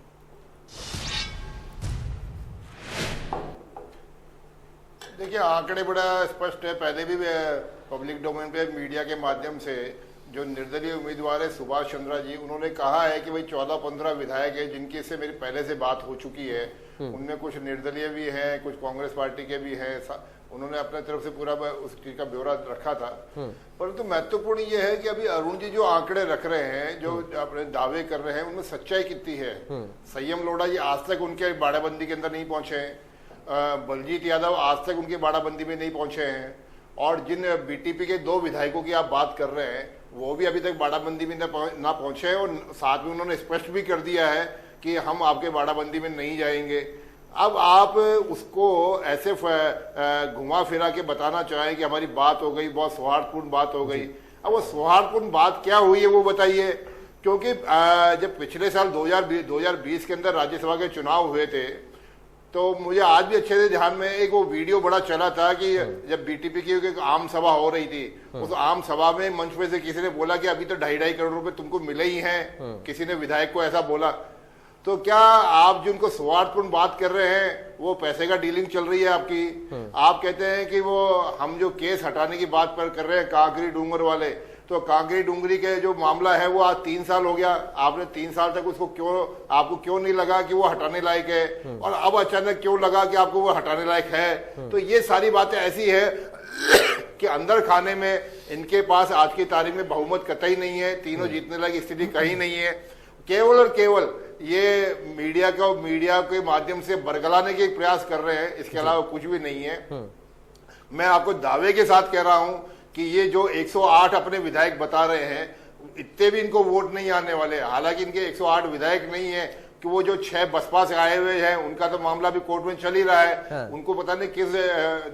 देखिए, आंकड़े बड़ा स्पष्ट है। पहले भी पब्लिक डोमेन पे मीडिया के माध्यम से जो निर्दलीय उम्मीदवार है सुभाष चंद्रा जी, उन्होंने कहा है कि भाई 14-15 विधायक है जिनकी से मेरी पहले से बात हो चुकी है, उनमें कुछ निर्दलीय भी हैं, कुछ कांग्रेस पार्टी के भी हैं। उन्होंने अपने तरफ से पूरा उस चीज का ब्यौरा रखा था। परंतु महत्वपूर्ण ये है कि अभी अरुण जी जो आंकड़े रख रहे हैं, जो अपने दावे कर रहे हैं, उनमें सच्चाई कितनी है। संयम लोढ़ा जी आज तक उनके बाड़ाबंदी के अंदर नहीं पहुंचे हैं, बलजीत यादव आज तक उनकी बाड़ाबंदी में नहीं पहुंचे हैं, और जिन बीटीपी के 2 विधायकों की आप बात कर रहे हैं वो भी अभी तक बाड़ाबंदी में ना पहुंचे हैं, और साथ में उन्होंने स्पष्ट भी कर दिया है कि हम आपके बाड़ाबंदी में नहीं जाएंगे। अब आप उसको ऐसे घुमा फिरा के बताना चाहें कि हमारी बात हो गई, बहुत सौहार्दपूर्ण बात हो गई। अब वो सौहार्दपूर्ण बात क्या हुई है वो बताइए, क्योंकि जब पिछले साल 2020 के अंदर राज्यसभा के चुनाव हुए थे, तो मुझे आज भी अच्छे से ध्यान में एक वो वीडियो बड़ा चला था कि जब बीटीपी की एक आम सभा हो रही थी, उस आम सभा में मंच पे से किसी ने बोला कि अभी तो 2.5 करोड़ रुपए तुमको मिले ही हैं, किसी ने विधायक को ऐसा बोला। तो क्या आप जिनको सौहार्दपूर्ण बात कर रहे हैं वो पैसे का डीलिंग चल रही है आपकी? आप कहते हैं कि वो हम जो केस हटाने की बात पर कर रहे हैं कांकरी डूंगर वाले, तो कांकरी डूंगरी के जो मामला है वो आज 3 साल हो गया, आपने 3 साल तक उसको आपको क्यों नहीं लगा कि वो हटाने लायक है, और अब अचानक क्यों लगा कि आपको वो हटाने लायक है? तो ये सारी बातें ऐसी है कि अंदर खाने में इनके पास आज की तारीख में बहुमत कतई नहीं है, तीनों जीतने लायक स्थिति कहीं नहीं है। केवल और केवल ये मीडिया के माध्यम से बरगलाने के प्रयास कर रहे हैं, इसके अलावा कुछ भी नहीं है। मैं आपको दावे के साथ कह रहा हूं कि ये जो 108 अपने विधायक बता रहे हैं, इतने भी इनको वोट नहीं आने वाले। हालांकि इनके 108 विधायक नहीं है कि वो जो 6 बसपा से आए हुए हैं उनका तो मामला भी कोर्ट में चल ही रहा है। उनको पता नहीं किस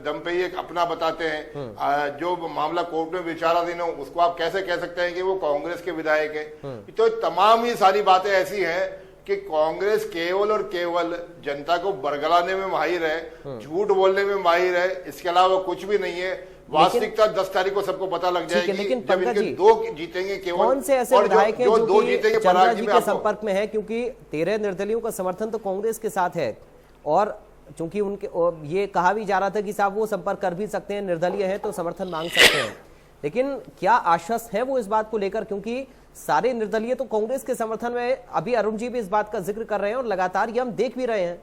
दम पे ये अपना बताते हैं। जो मामला कोर्ट में विचाराधीन हो उसको आप कैसे कह सकते हैं कि वो कांग्रेस के विधायक है? तो तमाम ही सारी बातें ऐसी हैं कि कांग्रेस केवल और केवल जनता को बरगलाने में माहिर है, झूठ बोलने में माहिर है, इसके अलावा कुछ भी नहीं है। वास्तविकता 10 तारीख को सबको पता लग जाएगी। लेकिन जब इनके 2 जीतेंगे केवल, कौन से ऐसे विधायक हैं जो 2 जीतेंगे चंद्रा जी के संपर्क में है? क्योंकि 13 निर्दलियों का समर्थन तो कांग्रेस के साथ है, और चूंकि उनके ये कहा भी जा रहा था कि साहब वो संपर्क कर भी सकते हैं, निर्दलीय है तो समर्थन मांग सकते हैं, लेकिन क्या आश्वस्त है वो इस बात को लेकर? क्योंकि सारे निर्दलीय तो कांग्रेस के समर्थन में, अभी अरुण जी भी इस बात का जिक्र कर रहे हैं और लगातार ये हम देख भी रहे हैं।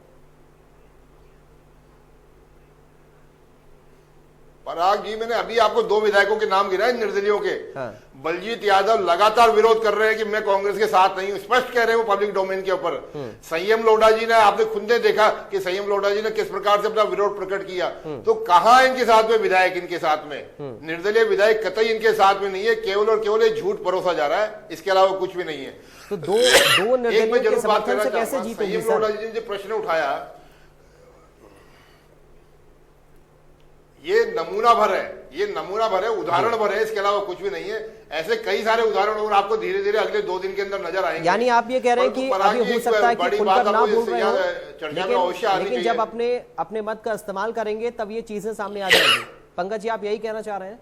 पराग जी, मैंने अभी आपको 2 विधायकों के नाम गिराए निर्दलीयों के। हाँ। बलजीत यादव लगातार विरोध कर रहे हैं कि मैं कांग्रेस के साथ नहीं हूं, स्पष्ट कह रहे हैं वो पब्लिक डोमेन के ऊपर। संयम लोढ़ा जी ने, आपने खुद ने देखा कि संयम लोढ़ा जी ने किस प्रकार से अपना विरोध प्रकट किया। तो कहां इनके साथ में विधायक, इनके साथ में निर्दलीय विधायक कतई इनके साथ में नहीं है, केवल और केवल झूठ परोसा जा रहा है, इसके अलावा कुछ भी नहीं है। तो दो निर्दलीयों के समर्थन से कैसे जीतेंगे संयम लोढ़ा जी ने जो प्रश्न उठाया, ये नमूना भर है, ये नमूना भर है, उदाहरण भर है, इसके अलावा कुछ भी नहीं है। ऐसे कई सारे उदाहरण और आपको धीरे धीरे अगले 2 दिन के अंदर नजर आएंगे। यानी आप ये कह रहे हैं कि अभी हो सकता है कि खुलकर ना बोल रहे हो, लेकिन जब अपने मत का इस्तेमाल करेंगे तब ये चीजें सामने आ जाएंगी। पंकज जी, आप यही कहना चाह रहे हैं?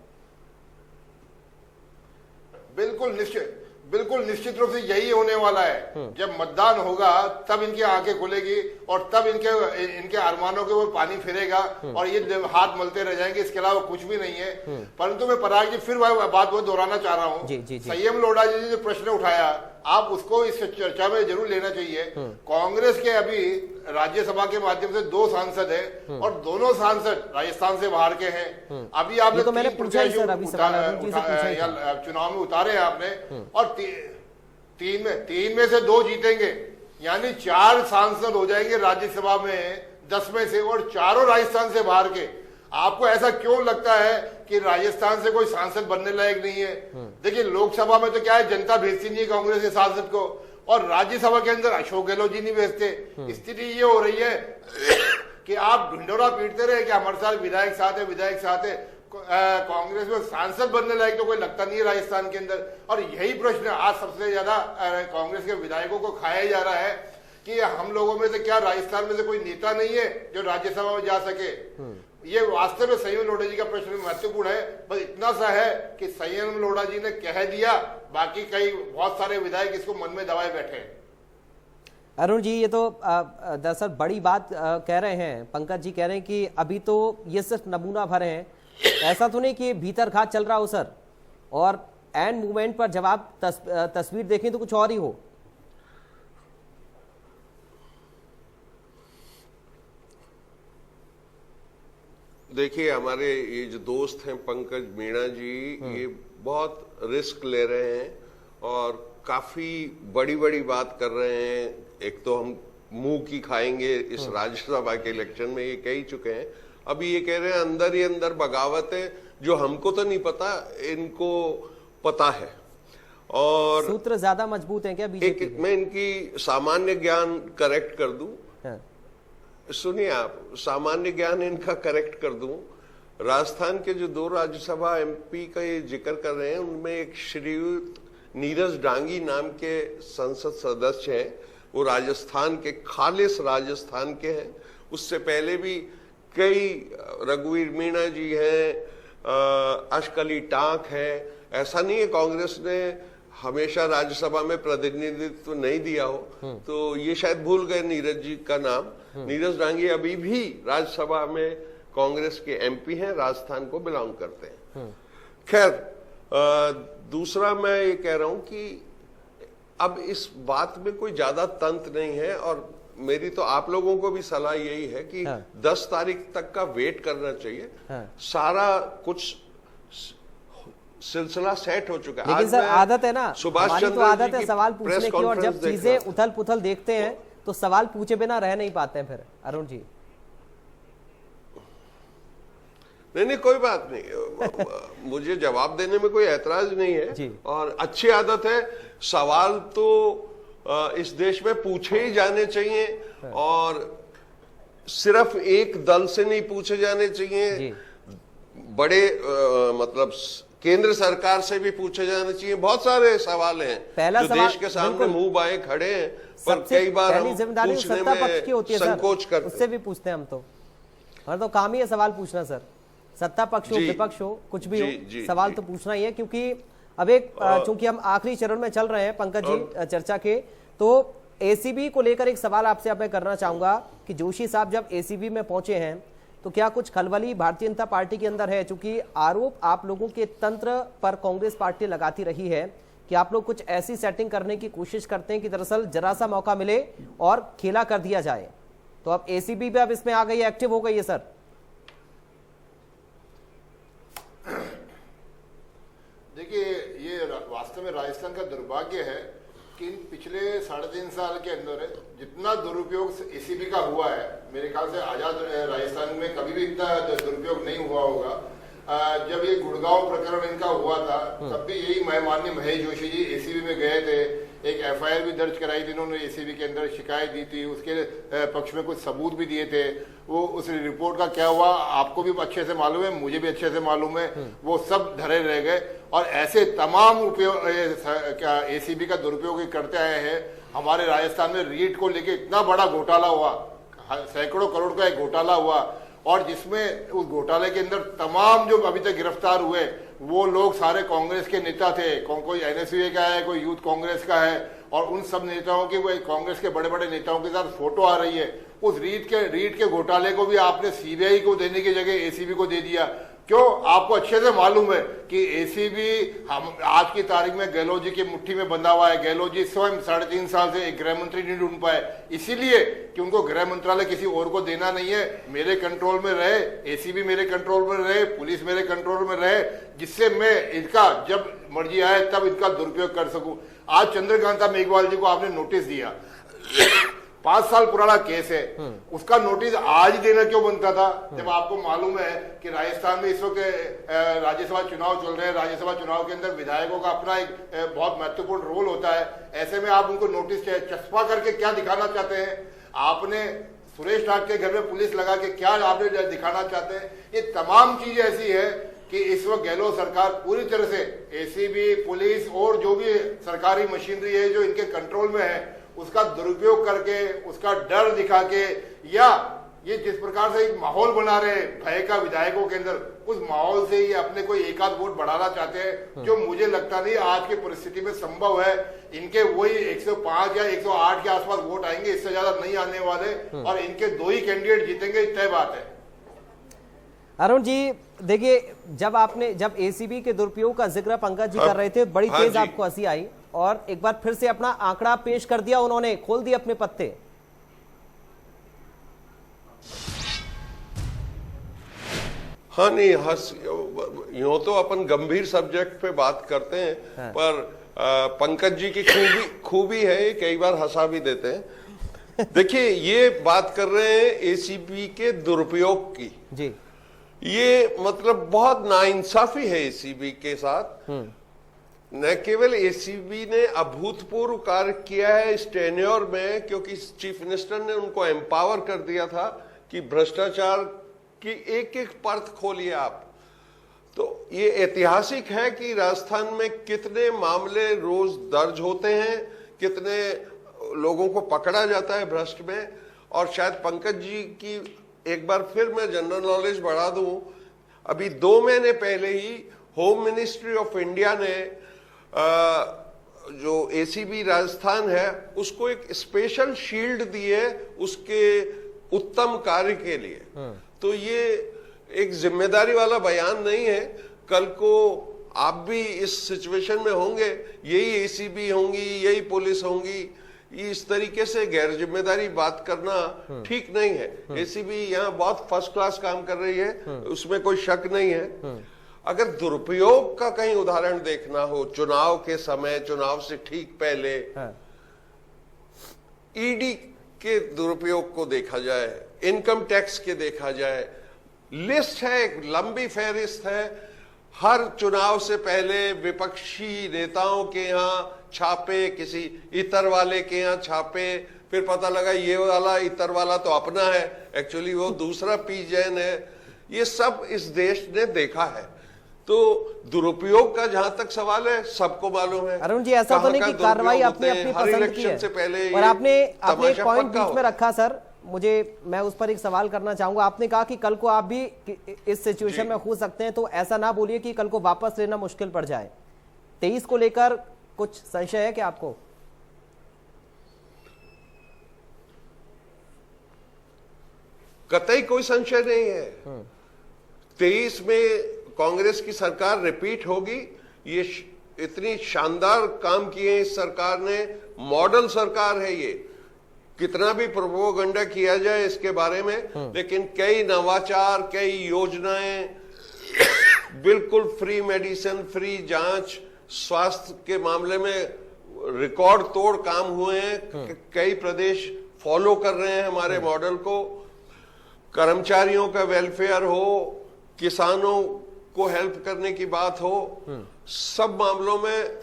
बिल्कुल निश्चित रूप से यही होने वाला है। जब मतदान होगा तब इनकी आंखें खुलेगी और तब इनके अरमानों के ऊपर पानी फिरेगा और ये हाथ मलते रह जाएंगे, इसके अलावा कुछ भी नहीं है। परंतु मैं पराग जी फिर बात वो दोहराना चाह रहा हूँ। संयम लोढ़ा जी ने जो प्रश्न उठाया, आप उसको इस चर्चा में जरूर लेना चाहिए। कांग्रेस के अभी राज्यसभा के माध्यम से 2 सांसद है और दोनों सांसद राजस्थान से बाहर के हैं। अभी आपने तो मैंने पूछा ही सर, अभी चुनाव में उतारे आपने और 3 में से 2 जीतेंगे, यानी 4 सांसद हो जाएंगे राज्यसभा में 10 में से, और चारों राजस्थान से बाहर के। आपको ऐसा क्यों लगता है कि राजस्थान से कोई सांसद बनने लायक नहीं है? देखिए, लोकसभा में तो क्या है, जनता भेजती नहीं है कांग्रेस के सांसद को, और राज्यसभा के अंदर अशोक गहलोत जी नहीं भेजते। स्थिति ये हो रही है कि आप ढिंडोरा पीटते रहे कि हमारे साथ विधायक साथ है। कांग्रेस में सांसद बनने लायक तो कोई लगता नहीं है राजस्थान के अंदर। और यही प्रश्न आज सबसे ज्यादा कांग्रेस के विधायकों को खाया जा रहा है कि हम लोगों में से क्या राजस्थान में से कोई नेता नहीं है जो राज्यसभा में जा सके। ये वास्तव में संयम लोढ़ा जी का प्रश्न महत्वपूर्ण है। बस इतना सा है कि संयम लोढ़ा जी ने कह दिया, बाकी बहुत सारे विधायक इसको मन में दबाए बैठे हैं। अरुण जी, ये तो दरअसल बड़ी बात कह रहे हैं। पंकज जी कह रहे हैं कि अभी तो ये सिर्फ नमूना भर हैं, ऐसा तो नहीं कि भीतर घात चल रहा हो सर, और एंड मूवमेंट पर जब आप तस्वीर देखें तो कुछ और ही हो। देखिए, हमारे ये जो दोस्त हैं पंकज मीणा जी, ये बहुत रिस्क ले रहे हैं और काफी बड़ी बड़ी बात कर रहे हैं। एक तो हम मुंह की खाएंगे इस राज्यसभा के इलेक्शन में, ये कह ही चुके हैं। अभी ये कह रहे हैं अंदर ही अंदर बगावत है, जो हमको तो नहीं पता, इनको पता है। और सूत्र ज्यादा मजबूत है क्या बीजेपी के? मैं इनकी सामान्य ज्ञान करेक्ट कर दूं। सुनिए, आप सामान्य ज्ञान इनका करेक्ट कर दूं। राजस्थान के जो 2 राज्यसभा एमपी का ये जिक्र कर रहे हैं, उनमें एक श्रीयुत नीरज डांगी नाम के संसद सदस्य हैं। वो राजस्थान के, खालिस राजस्थान के हैं। उससे पहले भी कई, रघुवीर मीणा जी हैं, अशकली टांक है। ऐसा नहीं है कांग्रेस ने हमेशा राज्यसभा में प्रतिनिधित्व नहीं दिया हो, तो ये शायद भूल गए नीरज जी का नाम। नीरज डांगी अभी भी राज्यसभा में कांग्रेस के एमपी हैं, राजस्थान को बिलोंग करते हैं। खैर, दूसरा मैं ये कह रहा हूं कि अब इस बात में कोई ज्यादा तंत्र नहीं है, और मेरी तो आप लोगों को भी सलाह यही है कि 10 तारीख तक का वेट करना चाहिए। सारा कुछ सिलसिला सेट हो चुका है। लेकिन सर, आदत है ना, सुभाष चंद्र तो आदत है सवाल पूछने की, और जब चीजें उथल पुथल देखते हैं तो सवाल पूछे बिना रह नहीं पाते हैं फिर। अरुण जी, नहीं, कोई बात नहीं। मुझे जवाब देने में कोई ऐतराज नहीं है, और अच्छी आदत है। सवाल तो इस देश में पूछे ही जाने चाहिए, और सिर्फ एक दल से नहीं पूछे जाने चाहिए, बड़े मतलब केंद्र सरकार से भी पूछे जाने चाहिए। बहुत सारे सवाल हैं जो देश के सामने मुंह बाएं खड़े हैं, पर कई बार हम पूछने में संकोच करते हैं। उससे भी पूछते हैं हम तो, हमारा तो काम ही है सवाल पूछना सर। सत्ता पक्ष हो, विपक्ष हो, कुछ भी हो, सवाल तो पूछना ही है। क्योंकि अब एक, चूंकि हम आखिरी चरण में चल रहे हैं पंकज जी चर्चा के, तो एसीबी को लेकर एक सवाल आपसे मैं करना चाहूंगा कि जोशी साहब जब एसीबी में पहुंचे हैं तो क्या कुछ खलबली भारतीय जनता पार्टी के अंदर है? चूंकि आरोप आप लोगों के तंत्र पर कांग्रेस पार्टी लगाती रही है कि आप लोग कुछ ऐसी सेटिंग करने की कोशिश करते हैं कि दरअसल जरा सा मौका मिले और खेला कर दिया जाए। तो अब एसीबी भी अब इसमें आ गई है, एक्टिव हो गई है सर। वास्तव में राजस्थान का दुर्भाग्य है कि इन पिछले 3.5 साल के अंदर जितना दुरुपयोग एसीबी का हुआ है, मेरे ख्याल से आजाद राजस्थान में कभी भी इतना दुरुपयोग नहीं हुआ होगा। जब ये गुड़गांव प्रकरण इनका हुआ था तब भी यही माननीय महेश जोशी जी एसीबी में गए थे, एक एफआईआर भी दर्ज कराई थी इन्होंने, एसीबी के अंदर शिकायत दी थी, उसके पक्ष में कुछ सबूत भी दिए थे। वो उस रिपोर्ट का क्या हुआ आपको भी अच्छे से मालूम है, मुझे भी अच्छे से मालूम है, वो सब धरे रह गए। और ऐसे तमाम उपयोग क्या एसीबी का दुरुपयोग करते आए हैं। हमारे राजस्थान में रीट को लेके इतना बड़ा घोटाला हुआ, सैकड़ों करोड़ का एक घोटाला हुआ, और जिसमें उस घोटाले के अंदर तमाम जो अभी तक गिरफ्तार हुए वो लोग सारे कांग्रेस के नेता थे। कोई एनएसयूए का है, कोई यूथ कांग्रेस का है, और उन सब नेताओं की, वो कांग्रेस के बड़े बड़े नेताओं के साथ फोटो आ रही है। उस रीट के घोटाले को भी आपने सीबीआई को देने की जगह एसीबी को दे दिया। क्यों? आपको अच्छे से मालूम है कि एसीबी हम आज की तारीख में गहलोत जी की मुट्ठी में बंधा हुआ है। गहलोत जी स्वयं 3.5 साल से एक गृह मंत्री नहीं ढूंढ पाए, इसीलिए कि उनको गृह मंत्रालय किसी और को देना नहीं है। मेरे कंट्रोल में रहे, एसीबी मेरे कंट्रोल में रहे, पुलिस मेरे कंट्रोल में रहे, जिससे मैं इनका जब मर्जी आए तब इनका दुरुपयोग कर सकूं। आज चंद्रकांता मेघवाल जी को आपने नोटिस दिया, 5 साल पुराना केस है, उसका नोटिस आज देना क्यों बनता था? जब आपको मालूम है कि राजस्थान में इस वक्त राज्यसभा चुनाव चल रहे हैं, राज्यसभा चुनाव के अंदर विधायकों का अपना एक बहुत महत्वपूर्ण रोल होता है। ऐसे में आप उनको नोटिस चस्पा करके क्या दिखाना चाहते हैं? आपने सुरेश ठाकुर के घर में पुलिस लगा के क्या आपने दिखाना चाहते हैं? ये तमाम चीजें ऐसी है कि इस वक्त गहलोत सरकार पूरी तरह से एसीबी, पुलिस और जो भी सरकारी मशीनरी है जो इनके कंट्रोल में है उसका दुरुपयोग करके, उसका डर दिखा के, या ये जिस प्रकार से एक माहौल बना रहे भय का विधायकों के अंदर, उस माहौल से ये अपने कोई एक आध वोट बढ़ाना चाहते हैं, जो मुझे लगता नहीं आज की परिस्थिति में संभव है। इनके वही 105 या 108 के आसपास वोट आएंगे, इससे ज्यादा नहीं आने वाले, और इनके 2 ही कैंडिडेट जीतेंगे, तय बात है। अरुण जी देखिए, जब एसीबी के दुरुपयोग का जिक्र पंकज जी कर रहे थे, बड़ी तेज आपको हंसी आई, और एक बार फिर से अपना आंकड़ा पेश कर दिया उन्होंने, खोल दिए अपने पत्ते। हाँ, नहीं यूं तो अपन गंभीर सब्जेक्ट पे बात करते हैं, हाँ। पर पंकज जी की खूबी है, कई बार हंसा भी देते हैं। देखिए, ये बात कर रहे हैं एसीबी के दुरुपयोग की जी, ये मतलब बहुत नाइंसाफी है एसीबी के साथ। न केवल एसीबी ने अभूतपूर्व कार्य किया है इस टेन्योर में, क्योंकि चीफ मिनिस्टर ने उनको एम्पावर कर दिया था कि भ्रष्टाचार की एक एक परत खोलिए आप। तो ये ऐतिहासिक है कि राजस्थान में कितने मामले रोज दर्ज होते हैं, कितने लोगों को पकड़ा जाता है भ्रष्ट में। और शायद पंकज जी की एक बार फिर मैं जनरल नॉलेज बढ़ा दूं, अभी 2 महीने पहले ही होम मिनिस्ट्री ऑफ इंडिया ने जो एसीबी राजस्थान है उसको एक स्पेशल शील्ड दी है उसके उत्तम कार्य के लिए। तो ये एक जिम्मेदारी वाला बयान नहीं है। कल को आप भी इस सिचुएशन में होंगे, यही एसीबी होंगी, यही पुलिस होंगी, इस तरीके से गैर जिम्मेदारी बात करना ठीक नहीं है। एसीबी यहाँ बहुत फर्स्ट क्लास काम कर रही है, उसमें कोई शक नहीं है। अगर दुरुपयोग का कहीं उदाहरण देखना हो, चुनाव के समय, चुनाव से ठीक पहले ईडी के दुरुपयोग को देखा जाए, इनकम टैक्स के देखा जाए, लिस्ट है, एक लंबी फहरिस्त है। हर चुनाव से पहले विपक्षी नेताओं के यहाँ छापे, किसी इतर वाले के यहाँ छापे, फिर पता लगा ये वाला इतर वाला तो अपना है, एक्चुअली वो दूसरा पी जैन है। ये सब इस देश ने देखा है। तो दुरुपयोग का जहां तक सवाल है, सबको मालूम है। अरुण जी, ऐसा तो नहीं कि कार्रवाई आपने अपनी पसंद की है से पहले, और आपने एक पॉइंट बीच में रखा सर, मैं उस पर एक सवाल करना चाहूंगा। आपने कहा कि कल को आप भी इस सिचुएशन में हो सकते हैं, तो ऐसा ना बोलिए कि कल को वापस लेना मुश्किल पड़ जाए। 23 को लेकर कुछ संशय है क्या आपको? कतई कोई संशय नहीं है। 23 में कांग्रेस की सरकार रिपीट होगी। ये इतनी शानदार काम किए इस सरकार ने, मॉडल सरकार है ये। कितना भी प्रोपोगंडा किया जाए इसके बारे में, लेकिन कई नवाचार, कई योजनाएं, बिल्कुल फ्री मेडिसिन, फ्री जांच, स्वास्थ्य के मामले में रिकॉर्ड तोड़ काम हुए हैं। कई प्रदेश फॉलो कर रहे हैं हमारे मॉडल को। कर्मचारियों का वेलफेयर हो, किसानों को हेल्प करने की बात हो, सब मामलों में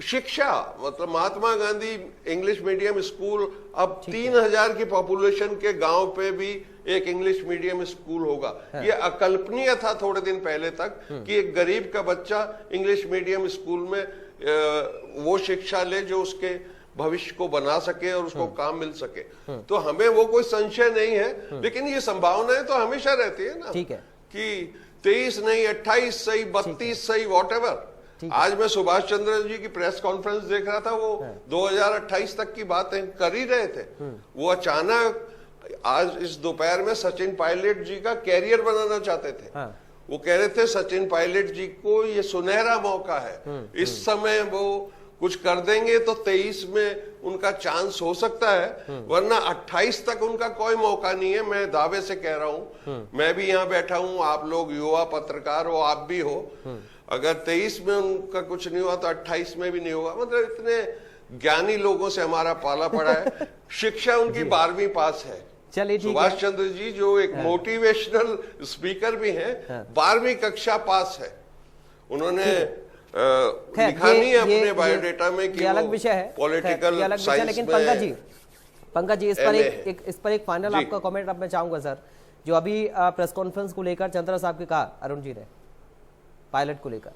शिक्षा, मतलब Mahatma Gandhi English medium school, अब 3000 की पॉपुलेशन के गांव पे भी एक इंग्लिश मीडियम स्कूल होगा। ये अकल्पनीय था थोड़े दिन पहले तक कि एक गरीब का बच्चा इंग्लिश मीडियम स्कूल में वो शिक्षा ले जो उसके भविष्य को बना सके और उसको काम मिल सके। तो हमें वो कोई संशय नहीं है, लेकिन ये संभावनाएं तो हमेशा रहती है ना, ठीक है, कि 23 नहीं, 28 सही, 32 सही, वॉटएवर। आज मैं सुभाष चंद्र जी की प्रेस कॉन्फ्रेंस देख रहा था, वो 2028 तक की बातें कर ही रहे थे। वो अचानक आज इस दोपहर में सचिन पायलट जी का कैरियर बनाना चाहते थे। वो कह रहे थे सचिन पायलट जी को ये सुनहरा मौका है, इस समय वो कुछ कर देंगे तो 23 में उनका चांस हो सकता है, वरना 28 तक उनका कोई मौका नहीं है। मैं दावे से कह रहा हूं, मैं भी यहाँ बैठा हूं, आप लोग युवा पत्रकार हो, आप भी हो, अगर 23 में उनका कुछ नहीं हुआ तो 28 में भी नहीं होगा। मतलब इतने ज्ञानी लोगों से हमारा पाला पड़ा है। शिक्षा उनकी 12वीं पास है। चलिए, सुभाष चंद्र जी जो एक मोटिवेशनल स्पीकर भी हैं, 12वीं कक्षा पास है। उन्होंने लिखा नहीं है अपने बायोडेटा में कि अलग विषय है, पॉलिटिकल साइंस। लेकिन पंकज जी इस पर एक फाइनल आपका कमेंट अब मैं चाहूंगा सर, जो अभी प्रेस कॉन्फ्रेंस को लेकर चंद्रा साहब के कहा अरुण जी ने पायलट को लेकर।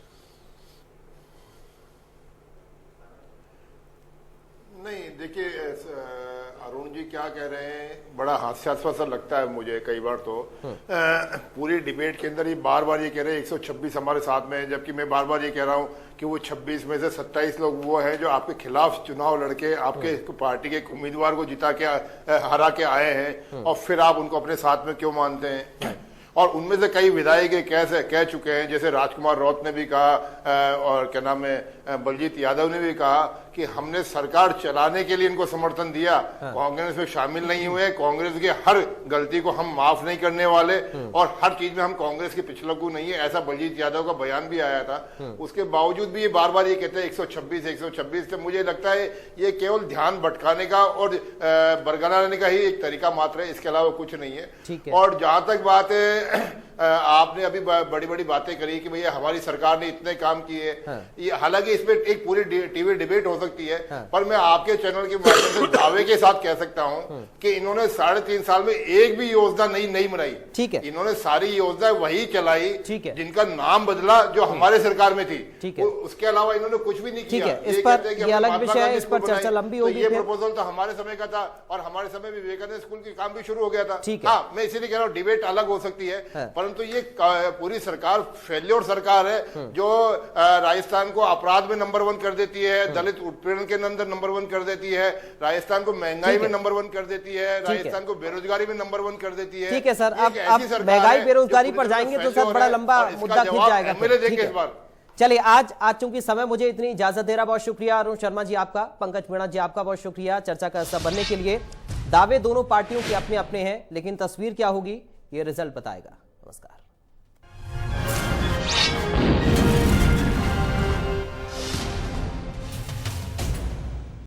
नहीं, देखिए अरुण जी क्या कह रहे हैं, बड़ा हास्यास्पद सा लगता है मुझे कई बार। तो पूरी डिबेट के अंदर ये बार बार ये कह रहे हैं 126 हमारे साथ में है, जबकि मैं बार बार ये कह रहा हूँ कि वो 26 में से 27 लोग वो हैं जो आपके खिलाफ चुनाव लड़के आपके पार्टी के उम्मीदवार को जिता के हरा के आए हैं, और फिर आप उनको अपने साथ में क्यों मानते हैं। और उनमें से कई विधायक कैसे कह चुके हैं, जैसे राजकुमार रौत ने भी कहा और क्या नाम है बलजीत यादव ने भी कहा कि हमने सरकार चलाने के लिए इनको समर्थन दिया, कांग्रेस में शामिल नहीं हुए, कांग्रेस की हर गलती को हम माफ नहीं करने वाले और हर चीज में हम कांग्रेस के पिछलकू नहीं है, ऐसा बलजीत यादव का बयान भी आया था। उसके बावजूद भी ये बार बार ये कहते हैं 126 तो मुझे लगता है ये केवल ध्यान भटकाने का और बरगलाने का ही एक तरीका मात्र है, इसके अलावा कुछ नहीं है। और जहां तक बात है आपने अभी बड़ी बड़ी बातें करी कि भैया हमारी सरकार ने इतने काम किए, ये हालांकि इस पे एक पूरी टीवी डिबेट हो सकती है, पर मैं आपके चैनल के माध्यम से दावे के साथ कह सकता हूं कि इन्होंने 3.5 साल में एक भी योजना नहीं बनाई। ठीक है, इन्होंने सारी योजना वही चलाई जिनका नाम बदला जो हमारे सरकार में थी, उसके अलावा इन्होंने कुछ भी नहीं किया। इस पर ये अलग विषय है, इस पर चर्चा लंबी होगी। ये प्रपोजल तो हमारे समय का था और हमारे समय में विवेकानंद स्कूल की काम भी शुरू हो गया था। हाँ, मैं इसीलिए कह रहा हूँ डिबेट अलग हो सकती है, परंतु ये पूरी सरकार फेल्योर सरकार है जो राजस्थान को अपराध में नंबर 1 कर देती है, दलित उत्पीड़न के अंदर नंबर 1 कर देती है, राजस्थान को महंगाई में नंबर 1 कर देती है, राजस्थान को बेरोजगारी में नंबर 1 कर देती है। ठीक है सर, अब महंगाई बेरोजगारी पर जाएंगे तो सर बड़ा लंबा मुद्दा खींच जाएगा। चलिए, आज चूंकि समय मुझे इतनी इजाजत दे रहा, बहुत शुक्रिया अरुण शर्मा जी आपका, पंकज मीणा जी आपका बहुत शुक्रिया चर्चा का हिस्सा बनने के लिए। दावे दोनों पार्टियों के अपने अपने हैं, लेकिन तस्वीर क्या होगी ये रिजल्ट बताएगा। नमस्कार।